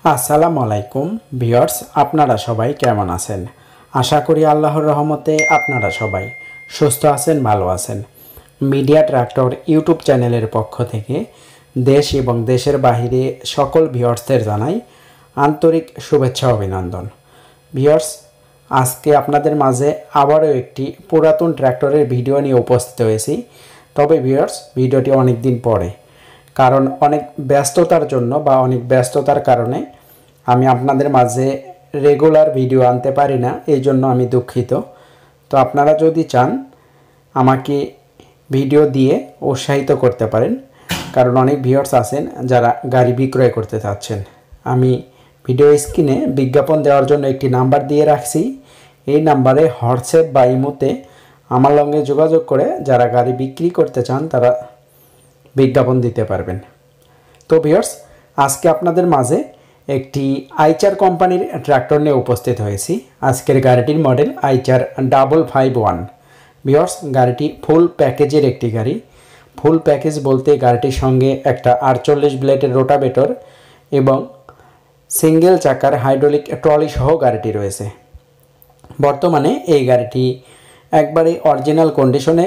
আসসালামু আলাইকুম ভিউয়ার্স, আপনারা সবাই কেমন আছেন? আশা করি আল্লাহর রহমতে আপনারা সবাই সুস্থ আছেন, ভালো আছেন। মিডিয়া ট্রাক্টর ইউটিউব চ্যানেলের পক্ষ থেকে দেশ এবং দেশের বাহিরে সকল ভিউয়ার্সদের জানাই আন্তরিক শুভেচ্ছা অভিনন্দন। ভিউয়ার্স, আজকে আপনাদের মাঝে আবারও একটি পুরাতন ট্র্যাক্টরের ভিডিও নিয়ে উপস্থিত হয়েছি। তবে ভিউয়ার্স, ভিডিওটি অনেক দিন পরে, কারণ অনেক ব্যস্ততার কারণে আমি আপনাদের মাঝে রেগুলার ভিডিও আনতে পারি না, এই জন্য আমি দুঃখিত। তো আপনারা যদি চান আমাকে ভিডিও দিয়ে উৎসাহিত করতে পারেন, কারণ অনেক ভিউয়ার্স আছেন যারা গাড়ি বিক্রয় করতে চাচ্ছেন। আমি ভিডিও স্ক্রিনে বিজ্ঞাপন দেওয়ার জন্য একটি নাম্বার দিয়ে রাখছি। এই নাম্বারে হোয়াটসঅ্যাপ বা ইমোতে আমার সঙ্গে যোগাযোগ করে যারা গাড়ি বিক্রি করতে চান তারা বিজ্ঞাপন দিতে পারবেন। তো ভিউয়ার্স, আজকে আপনাদের মাঝে একটি আইচার কোম্পানির ট্র্যাক্টর নিয়ে উপস্থিত হয়েছি। আজকের গাড়িটির মডেল আইচার 551। ভিউয়ার্স, গাড়িটি ফুল প্যাকেজের একটি গাড়ি। ফুল প্যাকেজ বলতে গাড়িটির সঙ্গে একটা 48 ব্লেডের রোটাভেটর এবং সিঙ্গেল চাকার হাইড্রোলিক ট্রলি সহ গাড়িটি রয়েছে। বর্তমানে এই গাড়িটি একবারে অরিজিনাল কন্ডিশনে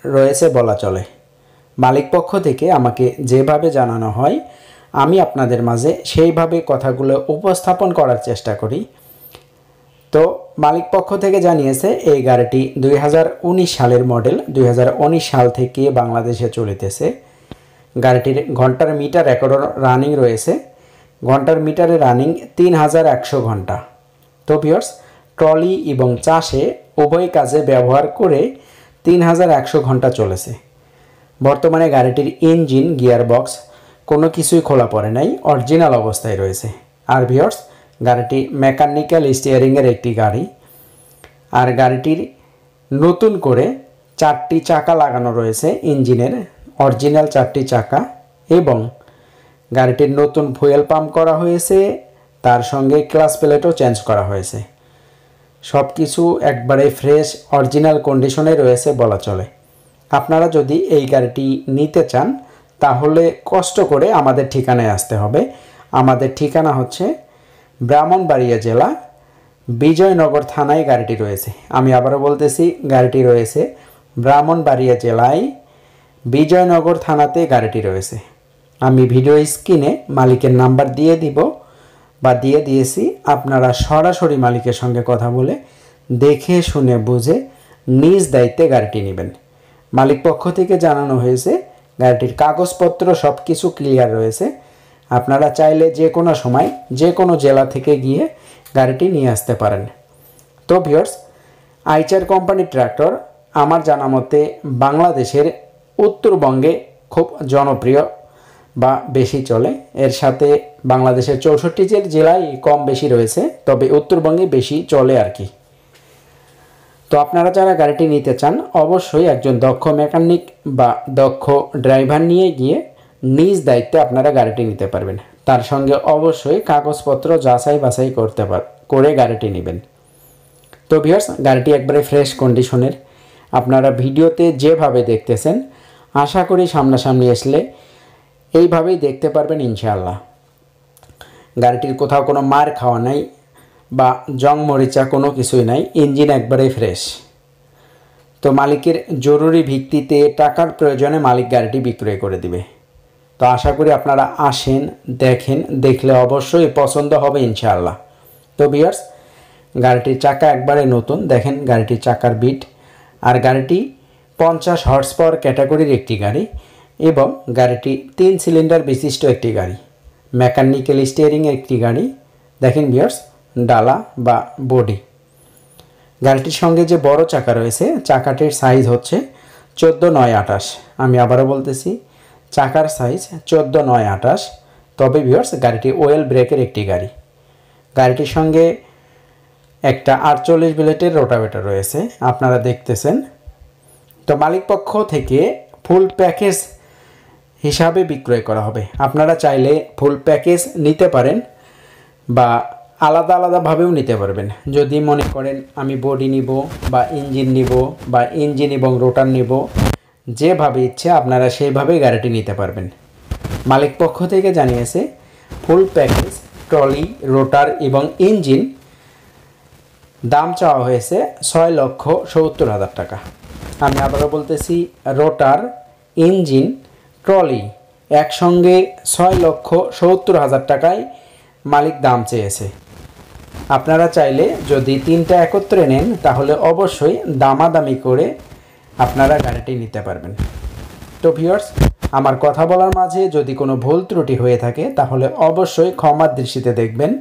রয়েছে বলা চলে। মালিক পক্ষ থেকে আমাকে যেভাবে জানানো হয় আমি আপনাদের মাঝে সেইভাবে কথাগুলো উপস্থাপন করার চেষ্টা করি। তো মালিক পক্ষ থেকে জানিয়েছে এই গাড়িটি 2019 সালের মডেল, 2019 সাল থেকে বাংলাদেশে চলিতেছে। গাড়িটির ঘন্টার মিটার এখনও রানিং রয়েছে। ঘন্টার মিটারে রানিং 3100 ঘন্টা। তো ভিউয়ার্স, ট্রলি এবং চাষে উভয় কাজে ব্যবহার করে 3100 ঘন্টা চলেছে। বর্তমানে গাড়িটির ইঞ্জিন, গিয়ারবক্স কোনো কিছুই খোলা পড়ে নাই, অরিজিনাল অবস্থায় রয়েছে। আর ভিউয়ার্স, গাড়িটি মেকানিক্যাল স্টিয়ারিংয়ের একটি গাড়ি। আর গাড়িটির নতুন করে 4টি চাকা লাগানো রয়েছে ইঞ্জিনের, অরিজিনাল 4টি চাকা, এবং গাড়িটির নতুন ফুয়েল পাম্প করা হয়েছে, তার সঙ্গে ক্লাচ প্লেটও চেঞ্জ করা হয়েছে। সব কিছু একবারে ফ্রেশ অরিজিনাল কন্ডিশনে রয়েছে বলা চলে। আপনারা যদি এই গাড়িটি নিতে চান তাহলে কষ্ট করে আমাদের ঠিকানায় আসতে হবে। আমাদের ঠিকানা হচ্ছে ব্রাহ্মণবাড়িয়া জেলা, বিজয়নগর থানায় গাড়িটি রয়েছে। আমি আবারও বলতেছি, গাড়িটি রয়েছে ব্রাহ্মণবাড়িয়া জেলায়, বিজয়নগর থানাতে গাড়িটি রয়েছে। আমি ভিডিও স্ক্রিনে মালিকের নাম্বার দিয়ে দিব বা দিয়ে দিয়েছি। আপনারা সরাসরি মালিকের সঙ্গে কথা বলে দেখে শুনে বুঝে নিজ দায়িত্বে গাড়িটি নেবেন। মালিক পক্ষ থেকে জানানো হয়েছে গাড়িটির কাগজপত্র সব কিছু ক্লিয়ার রয়েছে। আপনারা চাইলে যে কোনো সময় যে কোনো জেলা থেকে গিয়ে গাড়িটি নিয়ে আসতে পারেন। তো ভিউয়ার্স, আইচার কোম্পানির ট্র্যাক্টর আমার জানা মতে বাংলাদেশের উত্তরবঙ্গে খুব জনপ্রিয় বা বেশি চলে। এর সাথে বাংলাদেশের 64 জেলায় কম বেশি রয়েছে, তবে উত্তরবঙ্গে বেশি চলে আর কি। তো আপনারা যারা গাড়িটি নিতে চান অবশ্যই একজন দক্ষ মেকানিক বা দক্ষ ড্রাইভার নিয়ে গিয়ে নিজ দায়িত্বে আপনারা গাড়িটি নিতে পারবেন। তার সঙ্গে অবশ্যই কাগজপত্র যাচাই বাছাই করে গাড়িটি নেবেন। তো ভিউয়ার্স, গাড়িটি একবারে ফ্রেশ কন্ডিশনের। আপনারা ভিডিওতে যেভাবে দেখতেছেন আশা করি সামনাসামনি আসলে এইভাবেই দেখতে পারবেন ইনশাআল্লাহ। গাড়িটির কোথাও কোনো মার খাওয়া নাই বা জং মরিচা কোনো কিছুই নাই, ইঞ্জিন একবারে ফ্রেশ। তো মালিকের জরুরি ভিত্তিতে টাকার প্রয়োজনে মালিক গাড়িটি বিক্রয় করে দিবে। তো আশা করি আপনারা আসেন, দেখেন, দেখলে অবশ্যই পছন্দ হবে ইনশাআল্লাহ। তো ভিউয়ার্স, গাড়িটির চাকা একবারে নতুন, দেখেন গাড়িটির চাকার বিট। আর গাড়িটি 50 হর্স পাওয়ার ক্যাটাগরির একটি গাড়ি এবং গাড়িটি 3 সিলিন্ডার বিশিষ্ট একটি গাড়ি, মেকানিক্যাল স্টিয়ারিংয়ের একটি গাড়ি। দেখেন ভিউয়ার্স, ডালা বা বডি। গাড়িটির সঙ্গে যে বড় চাকা রয়েছে, চাকাটির সাইজ হচ্ছে 14/9/28। আমি আবারও বলতেছি, চাকার সাইজ 14/9/28। তবে ভিউয়ার্স, গাড়িটি ওয়েল ব্রেকের একটি গাড়ি। গাড়িটির সঙ্গে একটা 48 ব্লেডের রোটাভেটর রয়েছে, আপনারা দেখতেছেন। তো মালিক পক্ষ থেকে ফুল প্যাকেজ হিসাবে বিক্রয় করা হবে। আপনারা চাইলে ফুল প্যাকেজ নিতে পারেন বা আলাদা আলাদাভাবেও নিতে পারবেন। যদি মনে করেন আমি বডি নিব বা ইঞ্জিন নিব বা ইঞ্জিন এবং রোটার নিব, যেভাবে ইচ্ছে আপনারা সেইভাবেই গাড়িটি নিতে পারবেন। মালিক পক্ষ থেকে জানিয়েছে ফুল প্যাকেজ ট্রলি, রোটার এবং ইঞ্জিন দাম চাওয়া হয়েছে 6,70,000 টাকা। আমি আবারও বলতেছি, রোটার, ইঞ্জিন, ট্রলি একসঙ্গে 6,70,000 টাকায় মালিক দাম চেয়েছে। আপনারা চাইলে যদি 3টা একত্রে নেন তাহলে অবশ্যই দামাদামি করে আপনারা গাড়িটি নিতে পারবেন। তো ভিউয়ার্স, আমার কথা বলার মাঝে যদি কোনো ভুল ত্রুটি হয়ে থাকে তাহলে অবশ্যই ক্ষমার দৃষ্টিতে দেখবেন।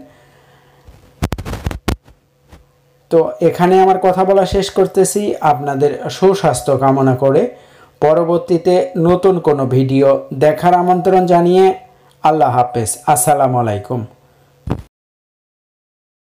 তো এখানে আমার কথা বলা শেষ করতেছি, আপনাদের সুস্বাস্থ্য কামনা করে পরবর্তীতে নতুন কোনো ভিডিও দেখার আমন্ত্রণ জানিয়ে আল্লাহ হাফেজ। আসসালামু আলাইকুম।